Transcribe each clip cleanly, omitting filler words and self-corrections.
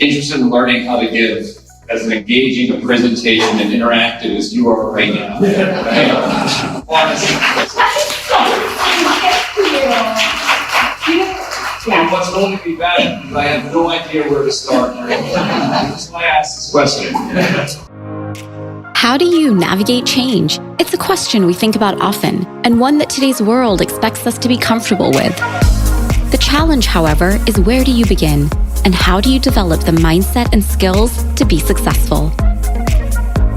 interested in learning how to give as an engaging a presentation and interactive as you are right now. What's going to be bad is I have no idea where to start. That's why I asked this question. How do you navigate change? It's a question we think about often, and one that today's world expects us to be comfortable with. The challenge, however, is where do you begin? And how do you develop the mindset and skills to be successful?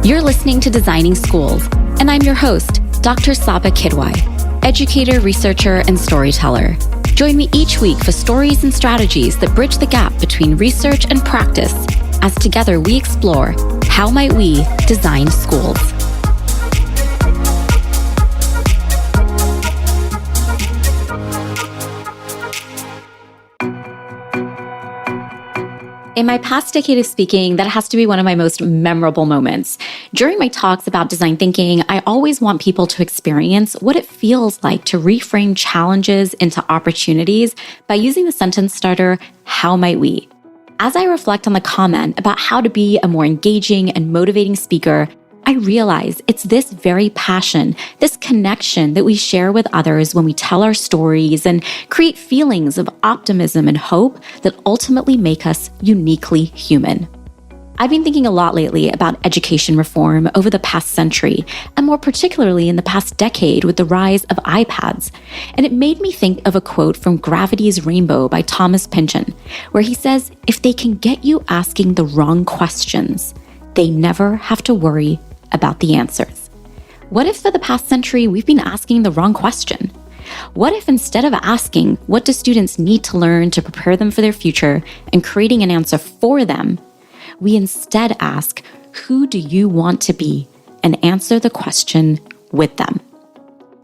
You're listening to Designing Schools, and I'm your host, Dr. Saba Kidwai, educator, researcher, and storyteller. Join me each week for stories and strategies that bridge the gap between research and practice, as together we explore how might we design schools. In my past decade of speaking, that has to be one of my most memorable moments. During my talks about design thinking, I always want people to experience what it feels like to reframe challenges into opportunities by using the sentence starter, how might we? As I reflect on the comment about how to be a more engaging and motivating speaker, I realize it's this very passion, this connection that we share with others when we tell our stories and create feelings of optimism and hope that ultimately make us uniquely human. I've been thinking a lot lately about education reform over the past century, and more particularly in the past decade with the rise of iPads. And it made me think of a quote from Gravity's Rainbow by Thomas Pynchon, where he says, if they can get you asking the wrong questions, they never have to worry about the answers. What if for the past century we've been asking the wrong question? What if instead of asking what do students need to learn to prepare them for their future and creating an answer for them, we instead ask, who do you want to be, and answer the question with them?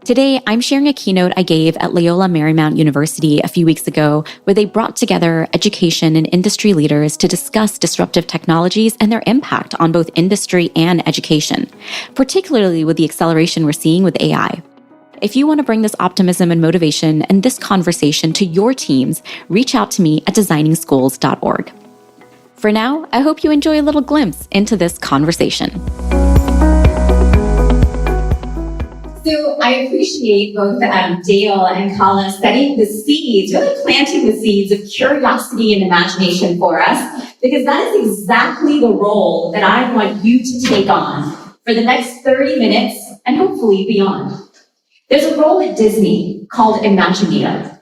Today, I'm sharing a keynote I gave at Loyola Marymount University a few weeks ago, where they brought together education and industry leaders to discuss disruptive technologies and their impact on both industry and education, particularly with the acceleration we're seeing with AI. If you want to bring this optimism and motivation and this conversation to your teams, reach out to me at designingschools.org. For now, I hope you enjoy a little glimpse into this conversation. So I appreciate both Dale and Colin setting the seeds, really planting the seeds of curiosity and imagination for us, because that is exactly the role that I want you to take on for the next 30 minutes and hopefully beyond. There's a role at Disney called Imagineer,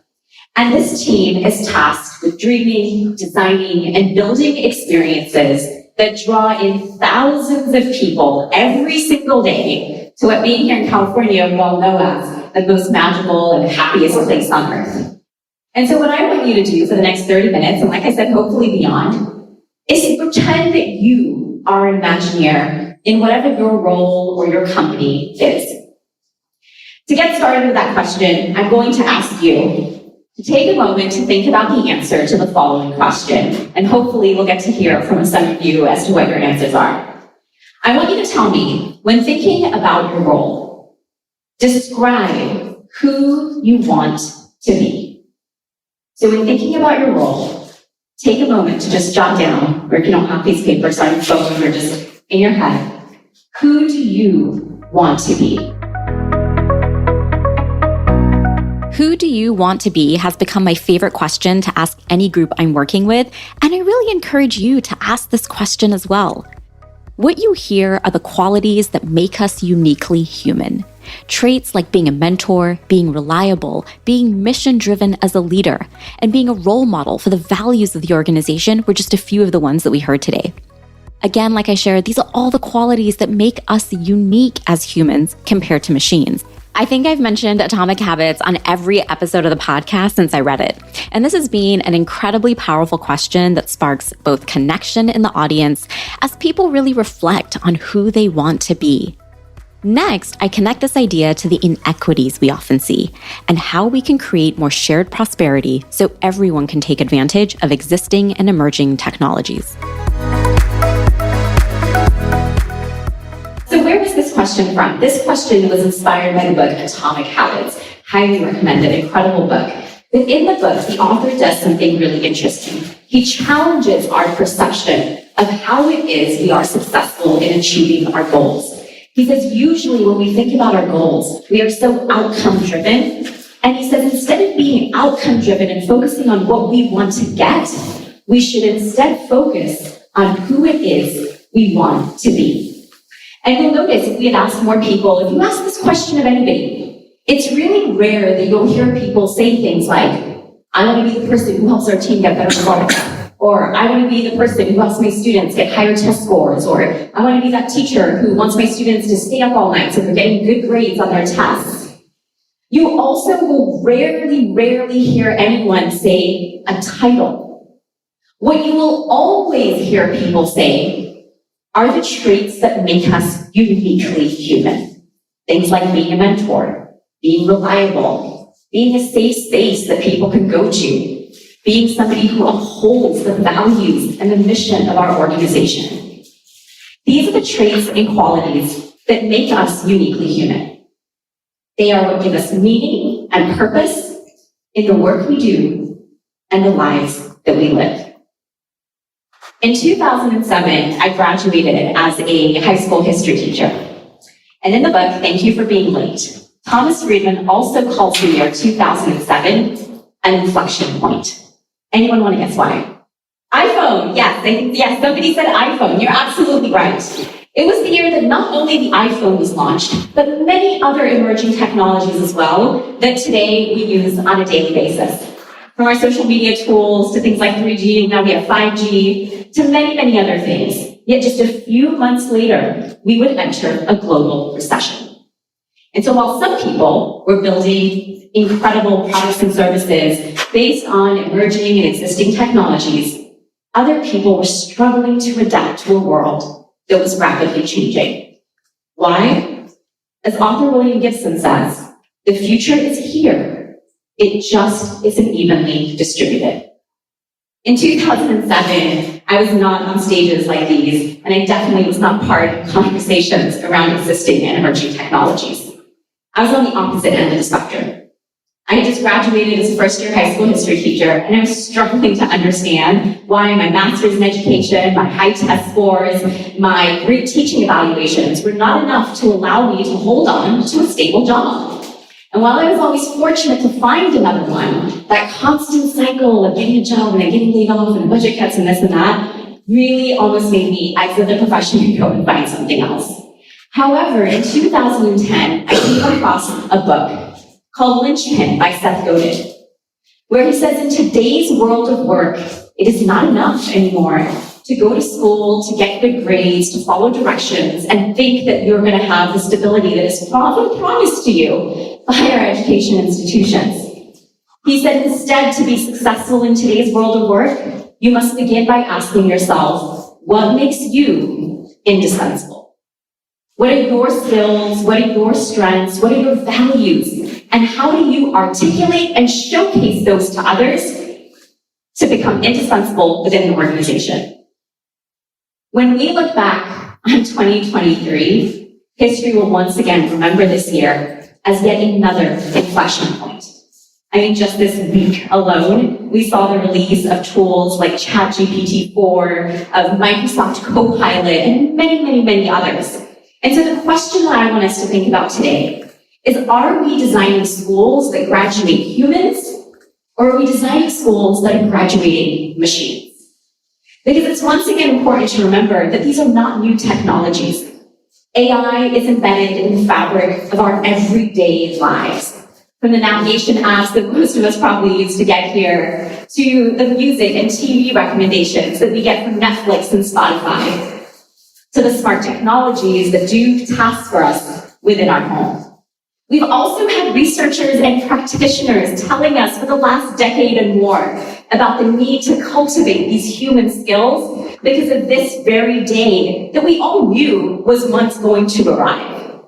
and this team is tasked with dreaming, designing, and building experiences that draw in thousands of people every single day to what being here in California we all know as the most magical and happiest place on earth. And so what I want you to do for the next 30 minutes, and like I said, hopefully beyond, is to pretend that you are an Imagineer in whatever your role or your company is. To get started with that question, I'm going to ask you to take a moment to think about the answer to the following question, and hopefully we'll get to hear from some of you as to what your answers are. I want you to tell me, when thinking about your role, describe who you want to be. So when thinking about your role, take a moment to just jot down, or if you don't have these papers on your phone or just in your head, who do you want to be? Who do you want to be has become my favorite question to ask any group I'm working with, and I really encourage you to ask this question as well. What you hear are the qualities that make us uniquely human. Traits like being a mentor, being reliable, being mission-driven as a leader, and being a role model for the values of the organization were just a few of the ones that we heard today. Again, like I shared, these are all the qualities that make us unique as humans compared to machines. I think I've mentioned Atomic Habits on every episode of the podcast since I read it. And this has been an incredibly powerful question that sparks both connection in the audience as people really reflect on who they want to be. Next, I connect this idea to the inequities we often see and how we can create more shared prosperity so everyone can take advantage of existing and emerging technologies. So where was this question from? This question was inspired by the book Atomic Habits. Highly recommended, incredible book. But in the book, the author does something really interesting. He challenges our perception of how it is we are successful in achieving our goals. He says, usually when we think about our goals, we are so outcome-driven. And he says, instead of being outcome-driven and focusing on what we want to get, we should instead focus on who it is we want to be. And you'll notice if we had asked more people, if you ask this question of anybody, it's really rare that you'll hear people say things like, I want to be the person who helps our team get better results. Or I want to be the person who helps my students get higher test scores. Or I want to be that teacher who wants my students to stay up all night so they're getting good grades on their tests. You also will rarely hear anyone say a title. What you will always hear people say are the traits that make us uniquely human. Things like being a mentor, being reliable, being a safe space that people can go to, being somebody who upholds the values and the mission of our organization. These are the traits and qualities that make us uniquely human. They are what give us meaning and purpose in the work we do and the lives that we live. In 2007, I graduated as a high school history teacher. And in the book, Thank You for Being Late, Thomas Friedman also calls the year 2007 an inflection point. Anyone want to guess why? iPhone, yes, somebody said iPhone. You're absolutely right. It was the year that not only the iPhone was launched, but many other emerging technologies as well that today we use on a daily basis. From our social media tools to things like 3G, now we have 5G, to many other things. Yet just a few months later, we would enter a global recession. And so while some people were building incredible products and services based on emerging and existing technologies, other people were struggling to adapt to a world that was rapidly changing. Why? As author William Gibson says, the future is here. It just isn't evenly distributed. In 2007, I was not on stages like these, and I definitely was not part of conversations around existing and emerging technologies. I was on the opposite end of the spectrum. I had just graduated as a first-year high school history teacher, and I was struggling to understand why my master's in education, my high test scores, my great teaching evaluations were not enough to allow me to hold on to a stable job. And while I was always fortunate to find another one, that constant cycle of getting a job and then getting laid off and budget cuts and this and that really almost made me exit the profession and go and find something else. However, in 2010, I came across a book called Lynchpin by Seth Godin, where he says in today's world of work, it is not enough anymore to go to school, to get good grades, to follow directions, and think that you're going to have the stability that is promised to you by higher education institutions. He said instead, to be successful in today's world of work, you must begin by asking yourself, what makes you indispensable? What are your skills? What are your strengths? What are your values? And how do you articulate and showcase those to others to become indispensable within the organization? When we look back on 2023, history will once again remember this year as yet another inflection point. I mean, just this week alone, we saw the release of tools like ChatGPT 4, of Microsoft Copilot, and many others. And so the question that I want us to think about today is, are we designing schools that graduate humans, or are we designing schools that are graduating machines? Because it's once again important to remember that these are not new technologies. AI is embedded in the fabric of our everyday lives. From the navigation apps that most of us probably use to get here, to the music and TV recommendations that we get from Netflix and Spotify, to the smart technologies that do tasks for us within our home. We've also had researchers and practitioners telling us for the last decade and more about the need to cultivate these human skills because of this very day that we all knew was once going to arrive.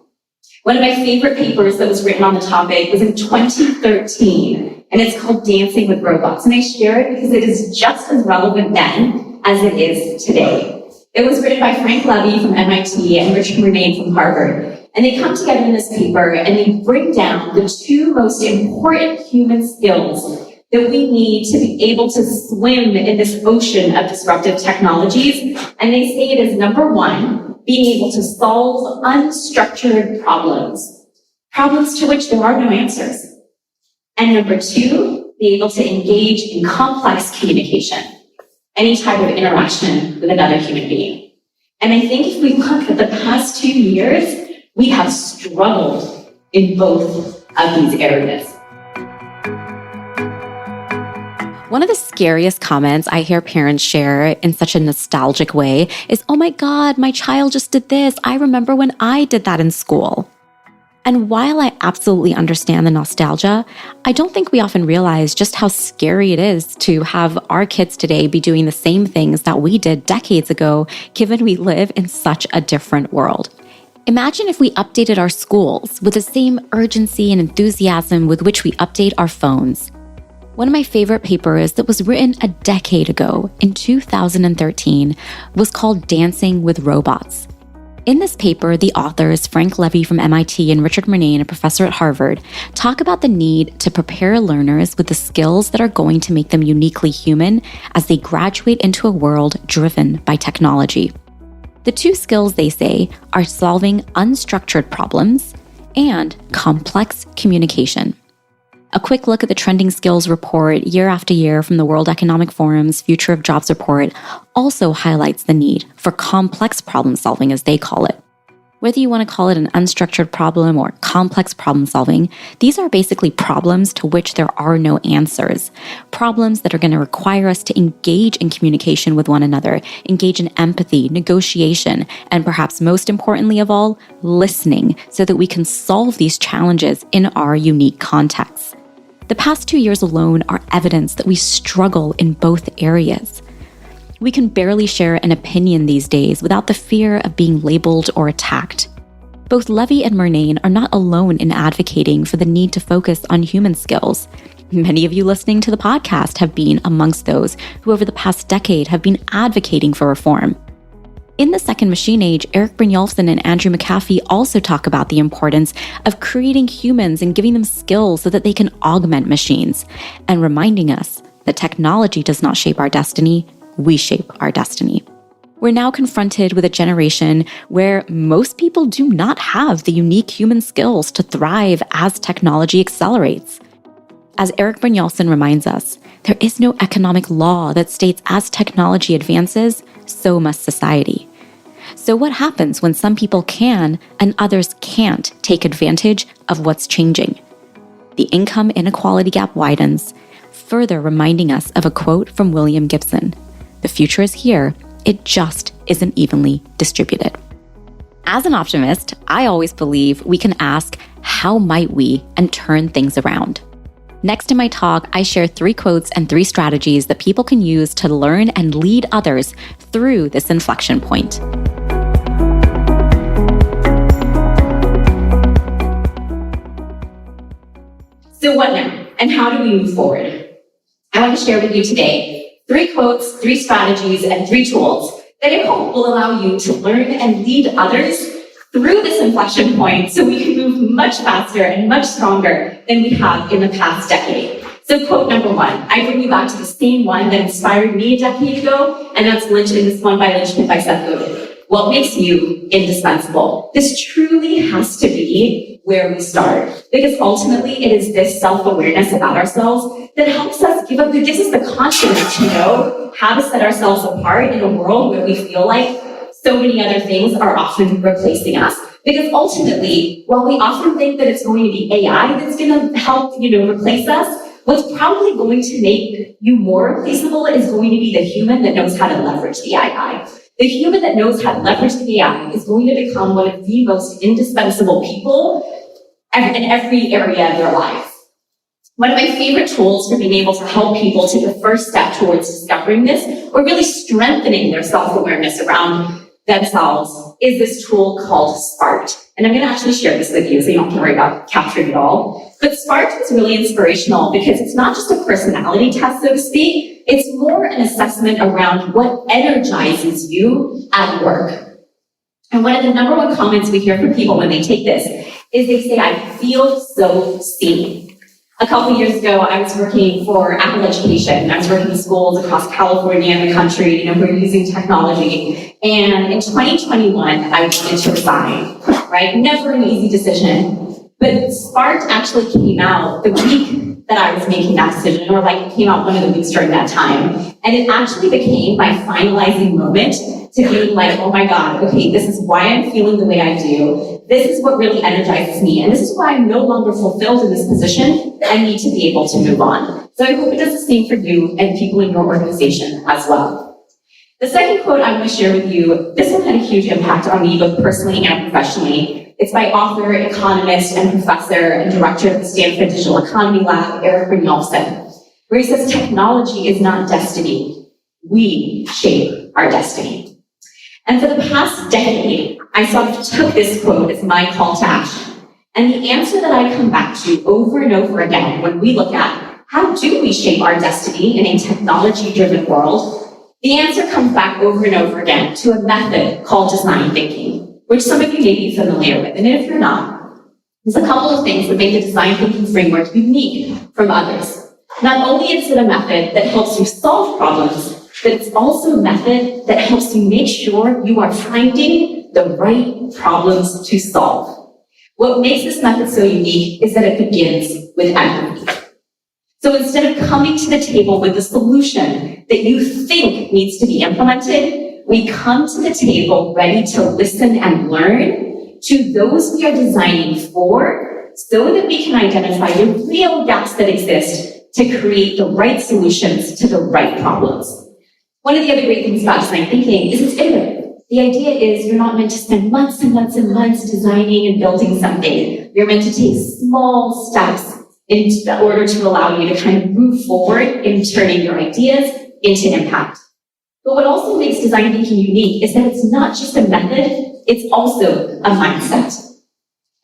One of my favorite papers that was written on the topic was in 2013, and it's called Dancing with Robots. And I share it because it is just as relevant then as it is today. It was written by Frank Levy from MIT and Richard Renane from Harvard. And they come together in this paper and they break down the two most important human skills that we need to be able to swim in this ocean of disruptive technologies. And they say it is number one, being able to solve unstructured problems, problems to which there are no answers. And number two, be able to engage in complex communication, any type of interaction with another human being. And I think if we look at the past 2 years, we have struggled in both of these areas. One of the scariest comments I hear parents share in such a nostalgic way is, "Oh my God, my child just did this. I remember when I did that in school." And while I absolutely understand the nostalgia, I don't think we often realize just how scary it is to have our kids today be doing the same things that we did decades ago, given we live in such a different world. Imagine if we updated our schools with the same urgency and enthusiasm with which we update our phones. One of my favorite papers that was written a decade ago, in 2013, was called Dancing with Robots. In this paper, the authors, Frank Levy from MIT and Richard Murnane, a professor at Harvard, talk about the need to prepare learners with the skills that are going to make them uniquely human as they graduate into a world driven by technology. The two skills, they say, are solving unstructured problems and complex communication. A quick look at the Trending Skills Report year after year from the World Economic Forum's Future of Jobs report also highlights the need for complex problem solving, as they call it. Whether you want to call it an unstructured problem or complex problem solving, these are basically problems to which there are no answers. Problems that are going to require us to engage in communication with one another, engage in empathy, negotiation, and perhaps most importantly of all, listening so that we can solve these challenges in our unique contexts. The past 2 years alone are evidence that we struggle in both areas. We can barely share an opinion these days without the fear of being labeled or attacked. Both Levy and Murnane are not alone in advocating for the need to focus on human skills. Many of you listening to the podcast have been amongst those who over the past decade have been advocating for reform. In the second machine age, Eric Brynjolfsson and Andrew McAfee also talk about the importance of creating humans and giving them skills so that they can augment machines, and reminding us that technology does not shape our destiny, we shape our destiny. We're now confronted with a generation where most people do not have the unique human skills to thrive as technology accelerates. As Eric Brynjolfsson reminds us, there is no economic law that states as technology advances, so must society. So what happens when some people can and others can't take advantage of what's changing? The income inequality gap widens, further reminding us of a quote from William Gibson: "The future is here, it just isn't evenly distributed." As an optimist, I always believe we can ask, how might we, and turn things around. Next in my talk, I share 3 quotes and 3 strategies that people can use to learn and lead others through this inflection point. So what now? And how do we move forward? I want to share with you today 3 quotes, 3 strategies, and 3 tools that I hope will allow you to learn and lead others through this inflection point so we can move much faster and much stronger than we have in the past decade. So quote number 1, I bring you back to the same one that inspired me a decade ago, and that's in this one by Lynch by Seth Godin. What makes you indispensable? This truly has to be where we start, because ultimately it is this self-awareness about ourselves that helps us gives us the confidence to know how to set ourselves apart in a world where we feel like so many other things are often replacing us. Because ultimately, while we often think that it's going to be AI that's going to help, replace us, what's probably going to make you more replaceable is going to be the human that knows how to leverage the AI. The human that knows how to leverage the AI is going to become one of the most indispensable people in every area of their life. One of my favorite tools for being able to help people take the first step towards discovering this or really strengthening their self-awareness around themselves is this tool called Spark. And I'm going to actually share this with you so you don't have to worry about capturing it all. But Spark is really inspirational because it's not just a personality test, so to speak. It's more an assessment around what energizes you at work. And one of the number one comments we hear from people when they take this is they say, I feel so seen. A couple years ago, I was working for Apple Education. I was working in schools across California and the country, who are using technology. And in 2021, I wanted to resign, right? Never an easy decision. But Spark actually came out the week that I was making that decision, or it came out one of the weeks during that time. And it actually became my finalizing moment to being oh my God, okay, this is why I'm feeling the way I do. This is what really energizes me. And this is why I'm no longer fulfilled in this position. I need to be able to move on. So I hope it does the same for you and people in your organization as well. The second quote I want to share with you, this one had a huge impact on me, both personally and professionally. It's by author, economist, and professor and director of the Stanford Digital Economy Lab, Eric Brynjolfsson, where he says, technology is not destiny. We shape our destiny. And for the past decade, I sort of took this quote as my call to action. And the answer that I come back to over and over again when we look at how do we shape our destiny in a technology-driven world, the answer comes back over and over again to a method called design thinking, which some of you may be familiar with. And if you're not, there's a couple of things that make the design thinking framework unique from others. Not only is it a method that helps you solve problems, but it's also a method that helps you make sure you are finding the right problems to solve. What makes this method so unique is that it begins with empathy. So instead of coming to the table with a solution that you think needs to be implemented, we come to the table ready to listen and learn to those we are designing for so that we can identify the real gaps that exist to create the right solutions to the right problems. One of the other great things about design thinking is it's iterative. The idea is you're not meant to spend months and months and months designing and building something. You're meant to take small steps in order to allow you to kind of move forward in turning your ideas into impact. But what also makes design thinking unique is that it's not just a method, it's also a mindset.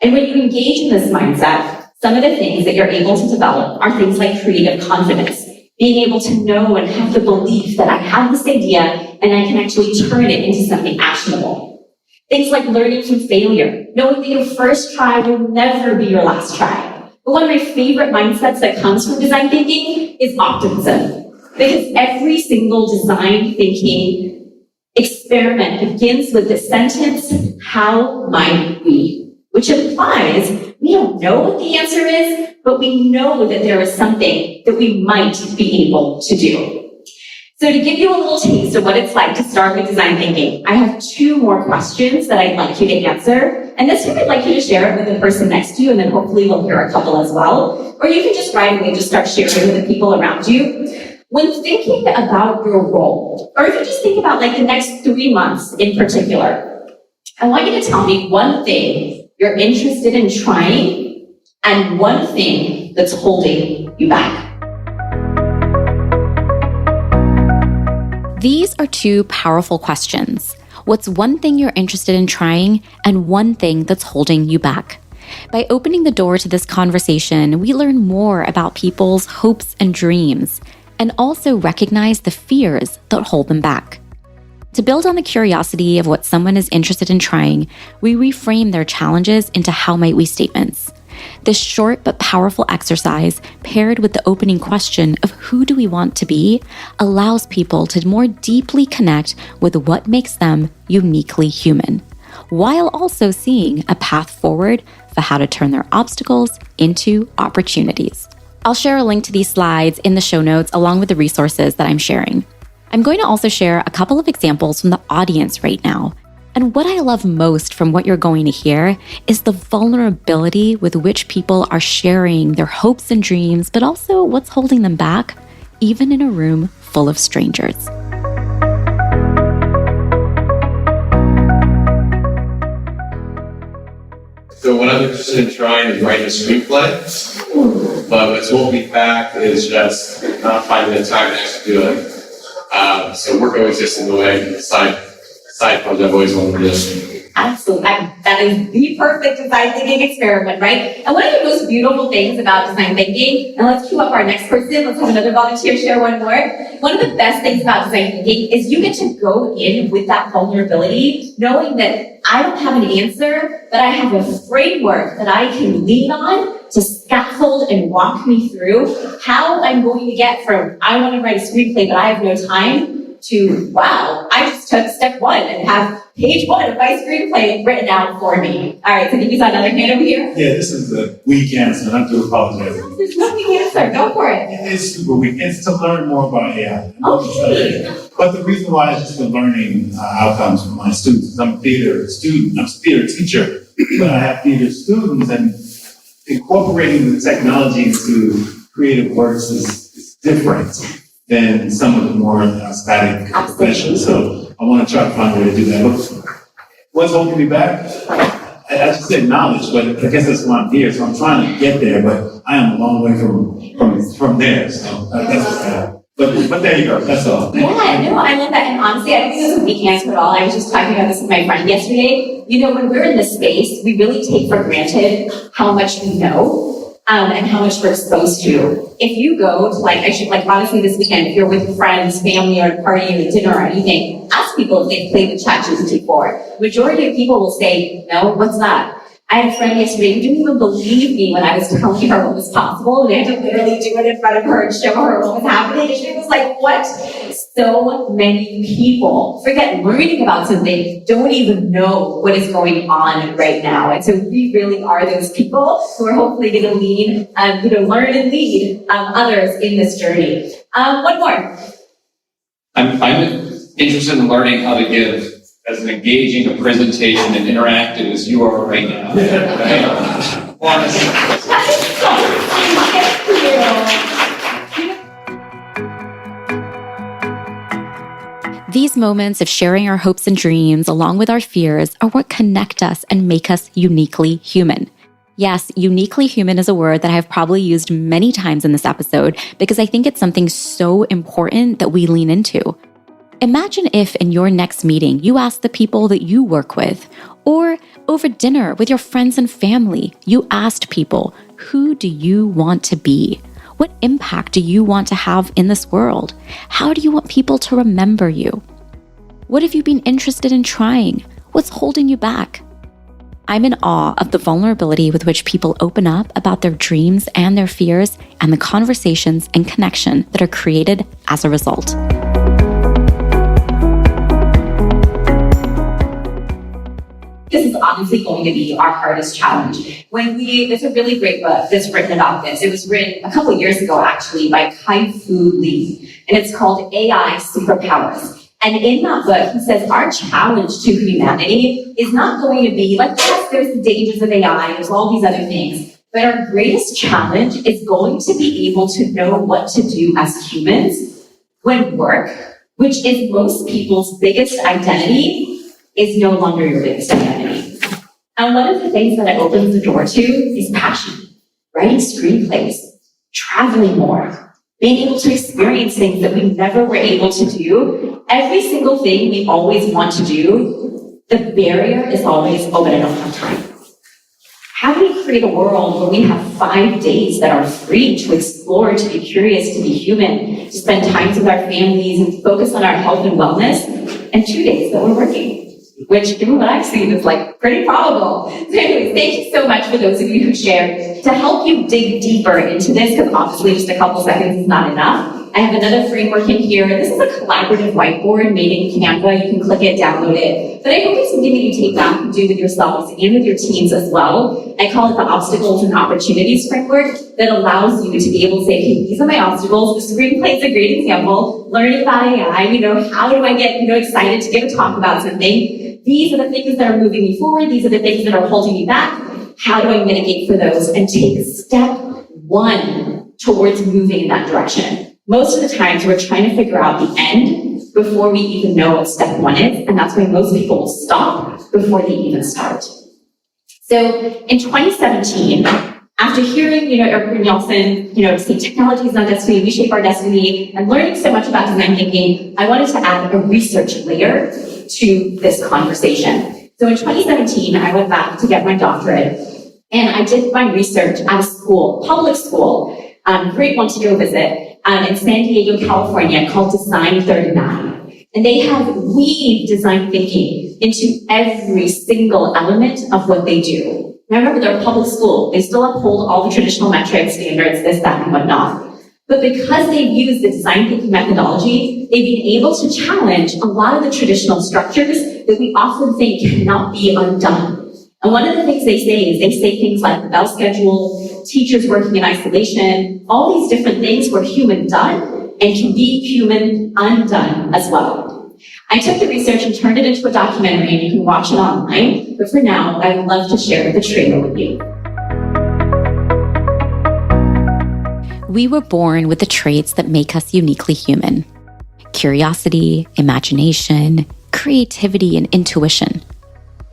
And when you engage in this mindset, some of the things that you're able to develop are things like creative confidence, being able to know and have the belief that I have this idea and I can actually turn it into something actionable. Things like learning from failure, knowing that your first try will never be your last try. But one of my favorite mindsets that comes from design thinking is optimism. Because every single design thinking experiment begins with the sentence, how might we? Which implies we don't know what the answer is, but we know that there is something that we might be able to do. So to give you a little taste of what it's like to start with design thinking, I have 2 more questions that I'd like you to answer. And this time I'd like you to share it with the person next to you, and then hopefully we'll hear a couple as well. Or you can just right away just start sharing with the people around you. When thinking about your role, or if you just think about the next 3 months in particular, I want you to tell me one thing you're interested in trying and one thing that's holding you back. These are 2 powerful questions. What's one thing you're interested in trying and one thing that's holding you back? By opening the door to this conversation, we learn more about people's hopes and dreams and also recognize the fears that hold them back. To build on the curiosity of what someone is interested in trying, we reframe their challenges into how might we statements. This short but powerful exercise, paired with the opening question of who do we want to be, allows people to more deeply connect with what makes them uniquely human, while also seeing a path forward for how to turn their obstacles into opportunities. I'll share a link to these slides in the show notes along with the resources that I'm sharing. I'm going to also share a couple of examples from the audience right now. And what I love most from what you're going to hear is the vulnerability with which people are sharing their hopes and dreams, but also what's holding them back, even in a room full of strangers. So what I'm interested in trying is writing a screenplay, but what's holding me back is just not finding the time to actually do it. So work always gets in the way. Side project I've always wanted to do. Absolutely. That is the perfect design thinking experiment, right? And one of the most beautiful things about design thinking, and let's cue up our next person, let's have another volunteer share one more. One of the best things about design thinking is you get to go in with that vulnerability, knowing that I don't have an answer, but I have a framework that I can lean on to scaffold and walk me through how I'm going to get from, I want to write a screenplay, but I have no time, to, wow, I just took step one and have page one of my screenplay written out for me. All right, so can you saw another hand over here? Yeah, this is the weak answer. I do apologize. There's no weak answer. Go for it. It's super weak. It's to learn more about AI. Okay. But the reason why is just the learning outcomes for my students. I'm a theater student. I'm a theater teacher, but I have theater students, and incorporating the technology into creative works is different than some of the more static professions. So I want to try to find a way to do that. But what's holding me back? I just said knowledge, but I guess that's why I'm here. So I'm trying to get there, but I am a long way from there. So that's what's happening. But there you go. That's all. Yeah, no, I love that. And honestly, I don't think this is a weak answer at all. I was just talking about this with my friend yesterday. You know, when we're in this space, we really take for granted how much we know. And how much we're exposed to. If you go to honestly this weekend, if you're with friends, family, or at a party or a dinner or anything, ask people if they've played with ChatGPT before. Majority of people will say, no, what's that? I had a friend yesterday who didn't even believe me when I was telling her what was possible, and I had to literally do it in front of her and show her what was happening, and she was like, what? So many people, forget learning about something, don't even know what is going on right now. And so we really are those people who are hopefully going to lead, learn and lead others in this journey. One more. I'm interested in learning how to give as engaging a presentation and interactive as you are right now. Honestly. These moments of sharing our hopes and dreams along with our fears are what connect us and make us uniquely human. Yes, uniquely human is a word that I have probably used many times in this episode because I think it's something so important that we lean into. Imagine if in your next meeting you ask the people that you work with, or over dinner with your friends and family, you asked people, who do you want to be? What impact do you want to have in this world? How do you want people to remember you? What have you been interested in trying? What's holding you back? I'm in awe of the vulnerability with which people open up about their dreams and their fears, and the conversations and connection that are created as a result. This is honestly going to be our hardest challenge. There's a really great book that's written about this. It was written a couple of years ago, actually, by Kai-Fu Lee, and it's called AI Superpowers. And in that book, he says our challenge to humanity is not going to be like, yes, there's the dangers of AI, there's all these other things, but our greatest challenge is going to be able to know what to do as humans when work, which is most people's biggest identity, is no longer your biggest identity. And one of the things that it opens the door to is passion, writing screenplays, traveling more, being able to experience things that we never were able to do. Every single thing we always want to do, the barrier is always, oh, but I don't have time. How do we create a world where we have 5 days that are free to explore, to be curious, to be human, to spend time with our families and focus on our health and wellness, and 2 days that we're working? Which, given what I've seen, is pretty probable. So anyways, thank you so much for those of you who shared. To help you dig deeper into this, because obviously just a couple seconds is not enough, I have another framework in here. This is a collaborative whiteboard made in Canva. You can click it, download it. But I hope it's something that you take back and do with yourselves and with your teams as well. I call it the obstacles and opportunities framework that allows you to be able to say, hey, these are my obstacles. The screenplay is a great example. Learning about AI, how do I get, excited to give a talk about something? These are the things that are moving me forward. These are the things that are holding me back. How do I mitigate for those and take step one towards moving in that direction? Most of the times we're trying to figure out the end before we even know what step one is. And that's why most people will stop before they even start. So in 2017, after hearing, Eric Nielsen, say technology is not destiny, we shape our destiny, and learning so much about design thinking, I wanted to add a research layer to this conversation. So in 2017, I went back to get my doctorate, and I did my research at a school, public school, great one to go visit, in San Diego, California, called Design 39. And they have weaved design thinking into every single element of what they do. And I remember they're a public school. They still uphold all the traditional metrics, standards, this, that, and whatnot. But because they've used the design thinking methodology, they've been able to challenge a lot of the traditional structures that we often think cannot be undone. And one of the things they say things like the bell schedule, teachers working in isolation, all these different things were human done and can be human undone as well. I took the research and turned it into a documentary, and you can watch it online. But for now, I would love to share the trailer with you. We were born with the traits that make us uniquely human: curiosity, imagination, creativity, and intuition.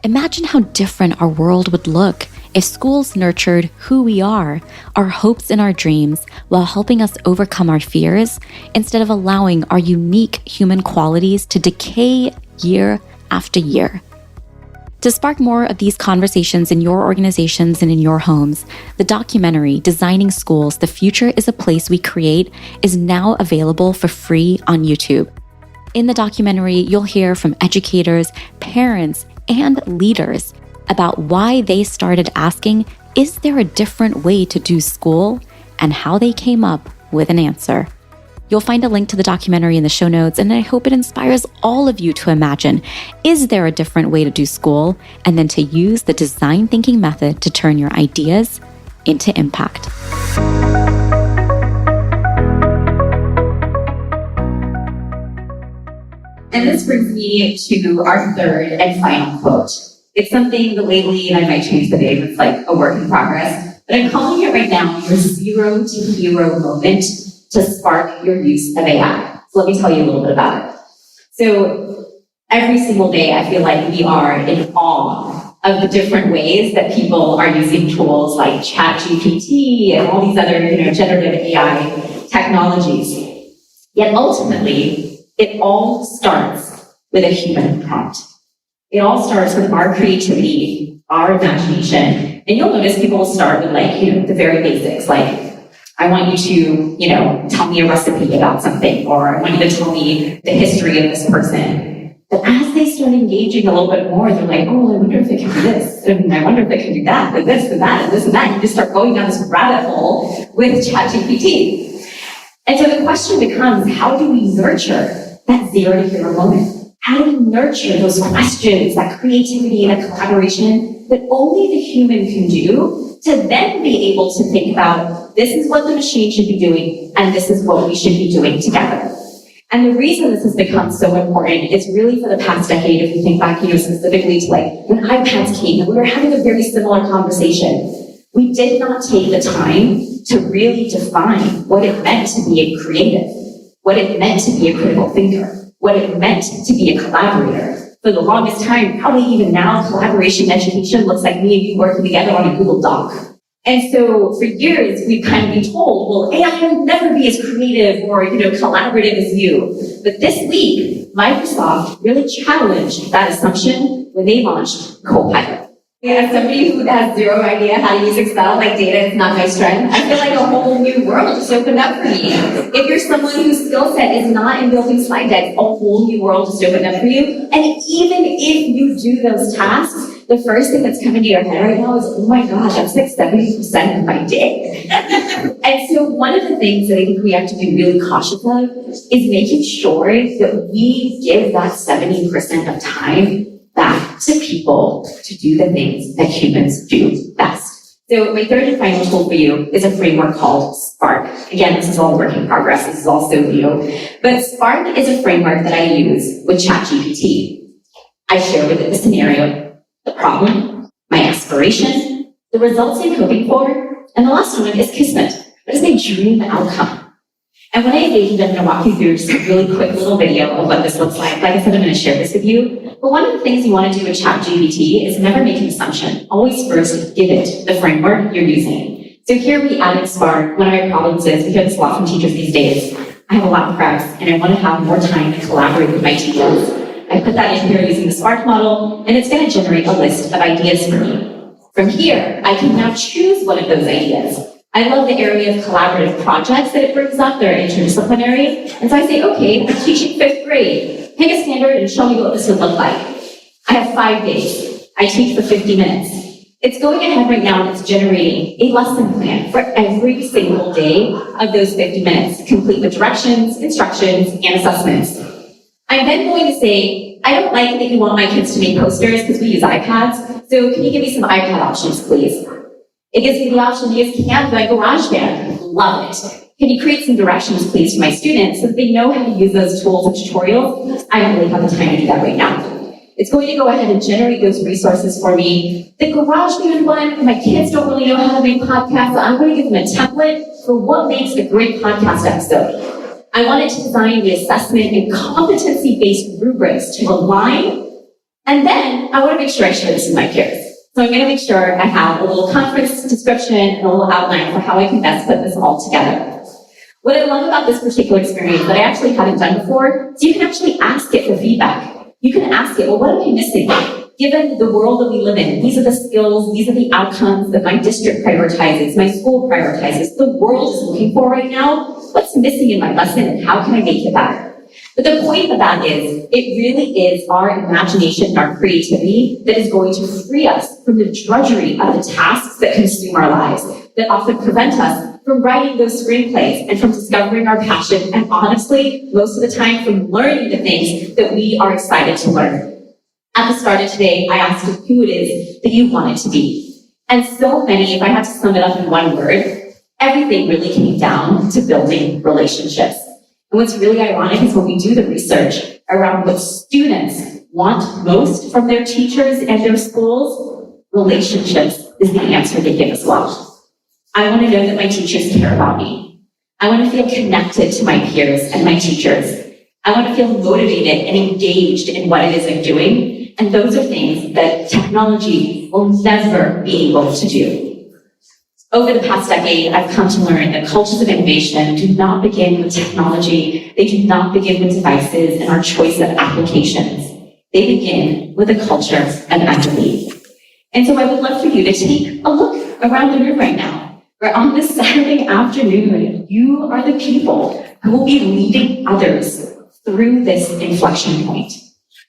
Imagine how different our world would look if schools nurtured who we are, our hopes and our dreams, while helping us overcome our fears, instead of allowing our unique human qualities to decay year after year. To spark more of these conversations in your organizations and in your homes, the documentary, Designing Schools, The Future is a Place We Create, is now available for free on YouTube. In the documentary, you'll hear from educators, parents, and leaders about why they started asking, is there a different way to do school? And how they came up with an answer. You'll find a link to the documentary in the show notes, and I hope it inspires all of you to imagine, is there a different way to do school? And then to use the design thinking method to turn your ideas into impact. And this brings me to our third and final quote. It's something that lately, and I might change the name, it's like a work in progress, but I'm calling it right now your 0 to hero moment to spark your use of AI. So let me tell you a little bit about it. So every single day, I feel like we are in awe of the different ways that people are using tools like ChatGPT and all these other, generative AI technologies. Yet ultimately, it all starts with a human prompt. It all starts with our creativity, our imagination. And you'll notice people will start with the very basics, like, I want you to, tell me a recipe about something, or I want you to tell me the history of this person. But as they start engaging a little bit more, they're like, oh, I wonder if it can do this, and I wonder if it can do that, and this and that, and this and that. You just start going down this rabbit hole with ChatGPT. And so the question becomes, how do we nurture that 0 to hero moment? How do we nurture those questions, that creativity and that collaboration that only the human can do, to then be able to think about, this is what the machine should be doing, and this is what we should be doing together. And the reason this has become so important is really for the past decade, if you think back, specifically to when iPads came, and we were having a very similar conversation. We did not take the time to really define what it meant to be a creative, what it meant to be a critical thinker, what it meant to be a collaborator. For the longest time, probably even now, collaboration in education looks like me and you working together on a Google Doc. And so for years, we've kind of been told, well, AI will never be as creative or, collaborative as you. But this week, Microsoft really challenged that assumption when they launched Copilot. As somebody who has zero idea how to use Excel, data is not my strength, I feel like a whole new world just opened up for me. If you're someone whose skill set is not in building slide decks, a whole new world just opened up for you. And even if you do those tasks, the first thing that's coming to your head right now is, oh my gosh, that's 70% of my day. And so one of the things that I think we have to be really cautious of is making sure that we give that 70% of time back to people to do the things that humans do best. So my third and final tool for you is a framework called Spark. Again, this is all work in progress. This is all so new. But Spark is a framework that I use with ChatGPT. I share with it the scenario, the problem, my aspiration, the results I'm hoping for, and the last one is Kismet. What is my dream outcome? And when I engage, I'm going to walk you through just a really quick little video of what this looks like. Like I said, I'm going to share this with you. But one of the things you want to do with ChatGPT is never make an assumption. Always first give it the framework you're using. So here we added Spark. One of my problems is, we hear this a lot from teachers these days, I have a lot of preps and I want to have more time to collaborate with my teachers. I put that in here using the Spark model, and it's going to generate a list of ideas for me. From here, I can now choose one of those ideas. I love the area of collaborative projects that it brings up. They're interdisciplinary. And so I say, okay, I'm teaching 5th grade. Pick a standard and show me what this would look like. I have 5 days. I teach for 50 minutes. It's going ahead right now and it's generating a lesson plan for every single day of those 50 minutes, complete with directions, instructions, and assessments. I'm then going to say, I don't like that you want my kids to make posters because we use iPads, so can you give me some iPad options, please? It gives me the option to use Canva and GarageBand. Love it. Can you create some directions, please, for my students so that they know how to use those tools and tutorials? I don't really have the time to do that right now. It's going to go ahead and generate those resources for me. The GarageBand one, my kids don't really know how to make podcasts, so I'm going to give them a template for what makes a great podcast episode. I wanted to design the assessment and competency-based rubrics to align, and then I want to make sure I share this with my peers. So I'm going to make sure I have a little conference description and a little outline for how I can best put this all together. What I love about this particular experience that I actually haven't done before is you can actually ask it for feedback. You can ask it, well, what am I missing? Given the world that we live in, these are the skills, these are the outcomes that my district prioritizes, my school prioritizes, the world is looking for right now. What's missing in my lesson and how can I make it better? But the point of that is, it really is our imagination and our creativity that is going to free us from the drudgery of the tasks that consume our lives, that often prevent us from writing those screenplays and from discovering our passion, and honestly, most of the time from learning the things that we are excited to learn. At the start of today, I asked you who it is that you want it to be. And so many, if I had to sum it up in one word, everything really came down to building relationships. And what's really ironic is when we do the research around what students want most from their teachers and their schools, relationships is the answer they give as well. I want to know that my teachers care about me. I want to feel connected to my peers and my teachers. I want to feel motivated and engaged in what it is I'm doing. And those are things that technology will never be able to do. Over the past decade, I've come to learn that cultures of innovation do not begin with technology. They do not begin with devices and our choice of applications. They begin with a culture of empathy. And so I would love for you to take a look around the room right now, where on this Saturday afternoon, you are the people who will be leading others through this inflection point.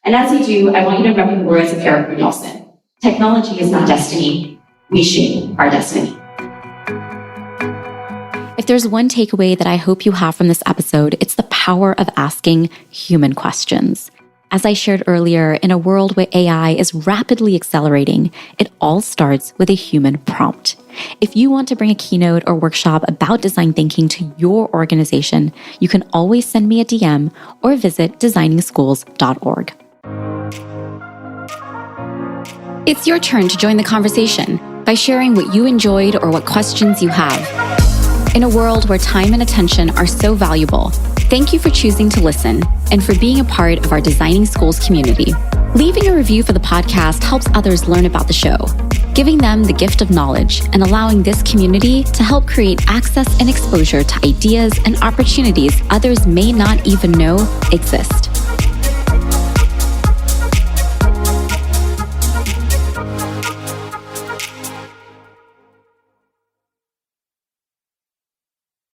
And as you do, I want you to remember the words of Eric Nelson. Technology is not destiny. We shape our destiny. If there's one takeaway that I hope you have from this episode, it's the power of asking human questions. As I shared earlier, in a world where AI is rapidly accelerating, it all starts with a human prompt. If you want to bring a keynote or workshop about design thinking to your organization, you can always send me a DM or visit designingschools.org. It's your turn to join the conversation by sharing what you enjoyed or what questions you have. In a world where time and attention are so valuable, thank you for choosing to listen and for being a part of our Designing Schools community. Leaving a review for the podcast helps others learn about the show, giving them the gift of knowledge and allowing this community to help create access and exposure to ideas and opportunities others may not even know exist.